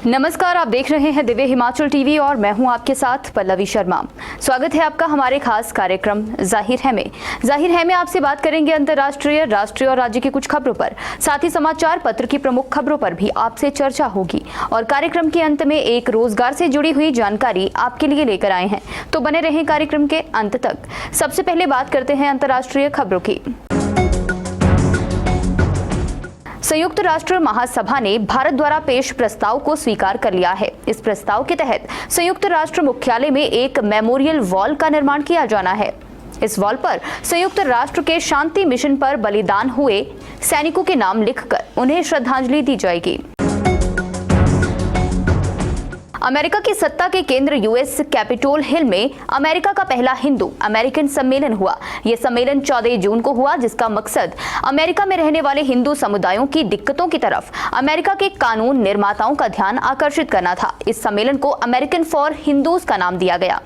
नमस्कार, आप देख रहे हैं दिव्य हिमाचल टीवी और मैं हूं आपके साथ पल्लवी शर्मा। स्वागत है आपका हमारे खास कार्यक्रम जाहिर है में आपसे बात करेंगे अंतर्राष्ट्रीय, राष्ट्रीय और राज्य की कुछ खबरों पर। साथ ही समाचार पत्र की प्रमुख खबरों पर भी आपसे चर्चा होगी और कार्यक्रम के अंत में एक रोजगार से जुड़ी हुई जानकारी आपके लिए लेकर आए हैं, तो बने रहें कार्यक्रम के अंत तक। सबसे पहले बात करते हैं अंतर्राष्ट्रीय खबरों की। संयुक्त राष्ट्र महासभा ने भारत द्वारा पेश प्रस्ताव को स्वीकार कर लिया है। इस प्रस्ताव के तहत संयुक्त राष्ट्र मुख्यालय में एक मेमोरियल वॉल का निर्माण किया जाना है। इस वॉल पर संयुक्त राष्ट्र के शांति मिशन पर बलिदान हुए सैनिकों के नाम लिखकर उन्हें श्रद्धांजलि दी जाएगी। अमेरिका की सत्ता के केंद्र यूएस कैपिटोल हिल में अमेरिका का पहला हिंदू अमेरिकन सम्मेलन हुआ। यह सम्मेलन 14 जून को हुआ, जिसका मकसद अमेरिका में रहने वाले हिंदू समुदायों की दिक्कतों की तरफ अमेरिका के कानून निर्माताओं का ध्यान आकर्षित करना था। इस सम्मेलन को अमेरिकन फॉर हिंदूज का नाम दिया गया।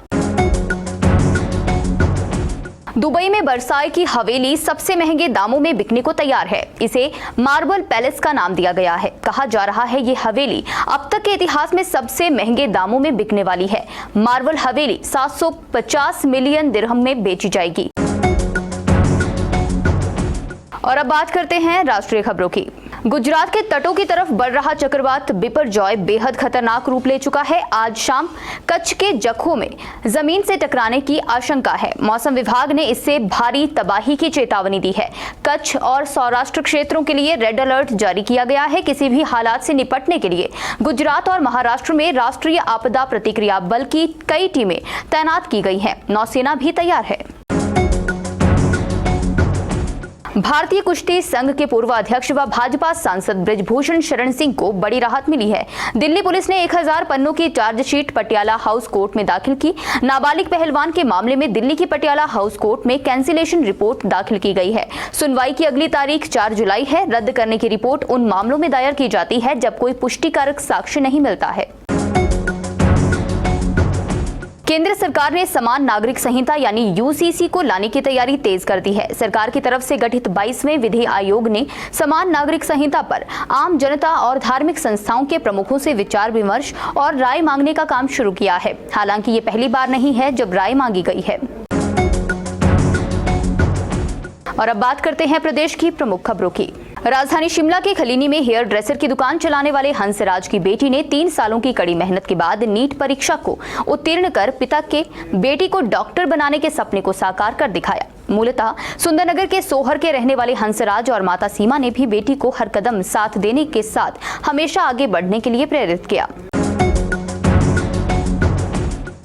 दुबई में बरसाई की हवेली सबसे महंगे दामों में बिकने को तैयार है। इसे मार्बल पैलेस का नाम दिया गया है। कहा जा रहा है ये हवेली अब तक के इतिहास में सबसे महंगे दामों में बिकने वाली है। मार्बल हवेली 750 मिलियन दिरहम में बेची जाएगी। और अब बात करते हैं राष्ट्रीय खबरों की। गुजरात के तटों की तरफ बढ़ रहा चक्रवात बिपरजॉय बेहद खतरनाक रूप ले चुका है। आज शाम कच्छ के जखौ में जमीन से टकराने की आशंका है। मौसम विभाग ने इससे भारी तबाही की चेतावनी दी है। कच्छ और सौराष्ट्र क्षेत्रों के लिए रेड अलर्ट जारी किया गया है। किसी भी हालात से निपटने के लिए गुजरात और महाराष्ट्र में राष्ट्रीय आपदा प्रतिक्रिया बल की कई टीमें तैनात की गई हैं। नौसेना भी तैयार है। भारतीय कुश्ती संघ के पूर्व अध्यक्ष व भाजपा सांसद बृजभूषण शरण सिंह को बड़ी राहत मिली है। दिल्ली पुलिस ने 1000 पन्नों की चार्जशीट पटियाला हाउस कोर्ट में दाखिल की। नाबालिग पहलवान के मामले में दिल्ली की पटियाला हाउस कोर्ट में कैंसिलेशन रिपोर्ट दाखिल की गई है। सुनवाई की अगली तारीख 4 जुलाई है। रद्द करने की रिपोर्ट उन मामलों में दायर की जाती है जब कोई पुष्टिकारक साक्ष्य नहीं मिलता है। केंद्र सरकार ने समान नागरिक संहिता यानी यूसीसी को लाने की तैयारी तेज कर दी है। सरकार की तरफ से गठित 22वें विधि आयोग ने समान नागरिक संहिता पर आम जनता और धार्मिक संस्थाओं के प्रमुखों से विचार विमर्श और राय मांगने का काम शुरू किया है। हालांकि ये पहली बार नहीं है जब राय मांगी गई है। और अब बात करते हैं प्रदेश की प्रमुख खबरों की। राजधानी शिमला के खलीनी में हेयर ड्रेसर की दुकान चलाने वाले हंसराज की बेटी ने 3 सालों की कड़ी मेहनत के बाद नीट परीक्षा को उत्तीर्ण कर पिता के बेटी को डॉक्टर बनाने के सपने को साकार कर दिखाया। मूलतः सुंदरनगर के सोहर के रहने वाले हंसराज और माता सीमा ने भी बेटी को हर कदम साथ देने के साथ हमेशा आगे बढ़ने के लिए प्रेरित किया।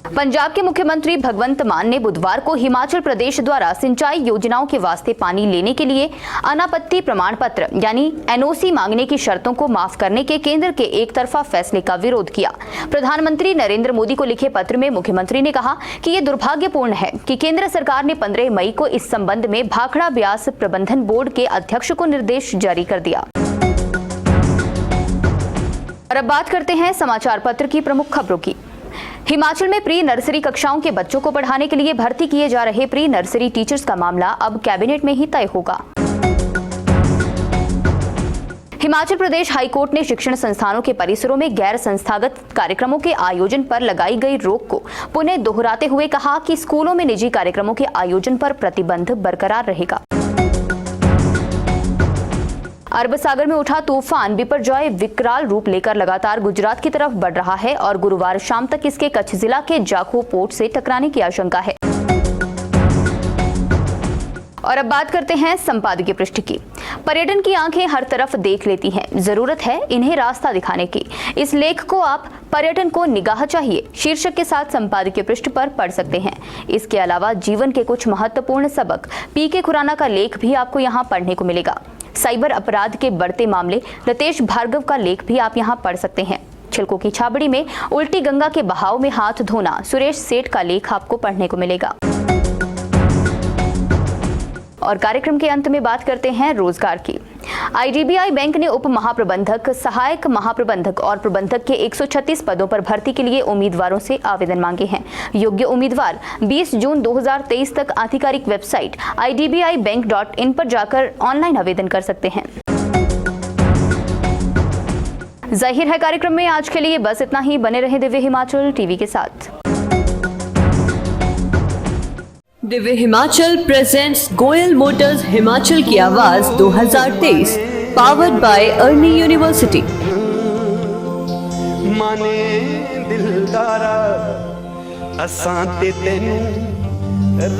पंजाब के मुख्यमंत्री भगवंत मान ने बुधवार को हिमाचल प्रदेश द्वारा सिंचाई योजनाओं के वास्ते पानी लेने के लिए अनापत्ति प्रमाण पत्र यानी एनओसी मांगने की शर्तों को माफ करने के केंद्र के एक तरफा फैसले का विरोध किया। प्रधानमंत्री नरेंद्र मोदी को लिखे पत्र में मुख्यमंत्री ने कहा कि ये दुर्भाग्यपूर्ण है कि केंद्र सरकार ने 15 मई को इस संबंध में भाखड़ा ब्यास प्रबंधन बोर्ड के अध्यक्ष को निर्देश जारी कर दिया। और अब बात करते हैं समाचार पत्र की प्रमुख खबरों की। हिमाचल में प्री नर्सरी कक्षाओं के बच्चों को पढ़ाने के लिए भर्ती किए जा रहे प्री नर्सरी टीचर्स का मामला अब कैबिनेट में ही तय होगा। हिमाचल प्रदेश हाईकोर्ट ने शिक्षण संस्थानों के परिसरों में गैर संस्थागत कार्यक्रमों के आयोजन पर लगाई गई रोक को पुनः दोहराते हुए कहा कि स्कूलों में निजी कार्यक्रमों के आयोजन पर प्रतिबंध बरकरार रहेगा। अरब सागर में उठा तूफान बिपरजॉय विकराल रूप लेकर लगातार गुजरात की तरफ बढ़ रहा है और गुरुवार शाम तक इसके कच्छ जिला के जाखौ पोर्ट से टकराने की आशंका है। और अब बात करते हैं संपादकीय पृष्ठ की। पर्यटन की आंखें हर तरफ देख लेती हैं, जरूरत है इन्हें रास्ता दिखाने की। इस लेख को आप पर्यटन को निगाह चाहिए शीर्षक के साथ संपादकीय पृष्ठ पर पढ़ सकते हैं। इसके अलावा जीवन के कुछ महत्वपूर्ण सबक पीके खुराना का लेख भी आपको यहाँ पढ़ने को मिलेगा। साइबर अपराध के बढ़ते मामले रतेश भार्गव का लेख भी आप यहाँ पढ़ सकते हैं। छिलकों की छाबड़ी में उल्टी गंगा के बहाव में हाथ धोना सुरेश सेठ का लेख आपको पढ़ने को मिलेगा। और कार्यक्रम के अंत में बात करते हैं रोजगार की। आईडीबीआई बैंक ने उप महाप्रबंधक, सहायक महाप्रबंधक और प्रबंधक के 136 पदों पर भर्ती के लिए उम्मीदवारों से आवेदन मांगे हैं। योग्य उम्मीदवार 20 जून 2023 तक आधिकारिक वेबसाइट idbibank.in पर जाकर ऑनलाइन आवेदन कर सकते हैं। जाहिर है कार्यक्रम में आज के लिए बस इतना ही। बने रहे दिव्य हिमाचल टीवी के साथ। दिव्य हिमाचल प्रेजेंट्स गोयल मोटर्स हिमाचल की आवाज 2023 पावर्ड बाय अर्नी यूनिवर्सिटी। माने दिलदारा असां ते तैनू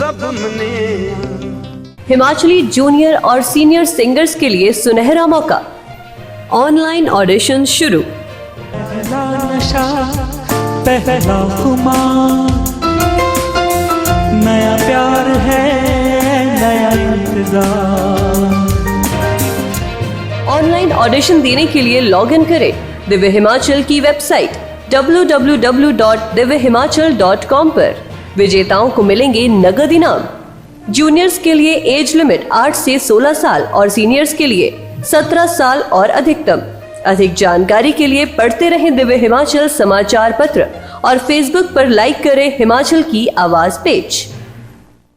रब मने। हिमाचली जूनियर और सीनियर सिंगर्स के लिए सुनहरा मौका। ऑनलाइन ऑडिशन शुरू। पहला नशा पहला खुमार, नया प्यार है नया इंतजार। ऑनलाइन ऑडिशन देने के लिए लॉग इन करें दिव्य हिमाचल की वेबसाइट www.divyhimachal.com पर। विजेताओं को मिलेंगे नगद इनाम। जूनियर्स के लिए एज लिमिट 8 से 16 साल और सीनियर्स के लिए 17 साल और अधिकतम। अधिक जानकारी के लिए पढ़ते रहें दिव्य हिमाचल समाचार पत्र और फेसबुक पर लाइक करें हिमाचल की आवाज पेज।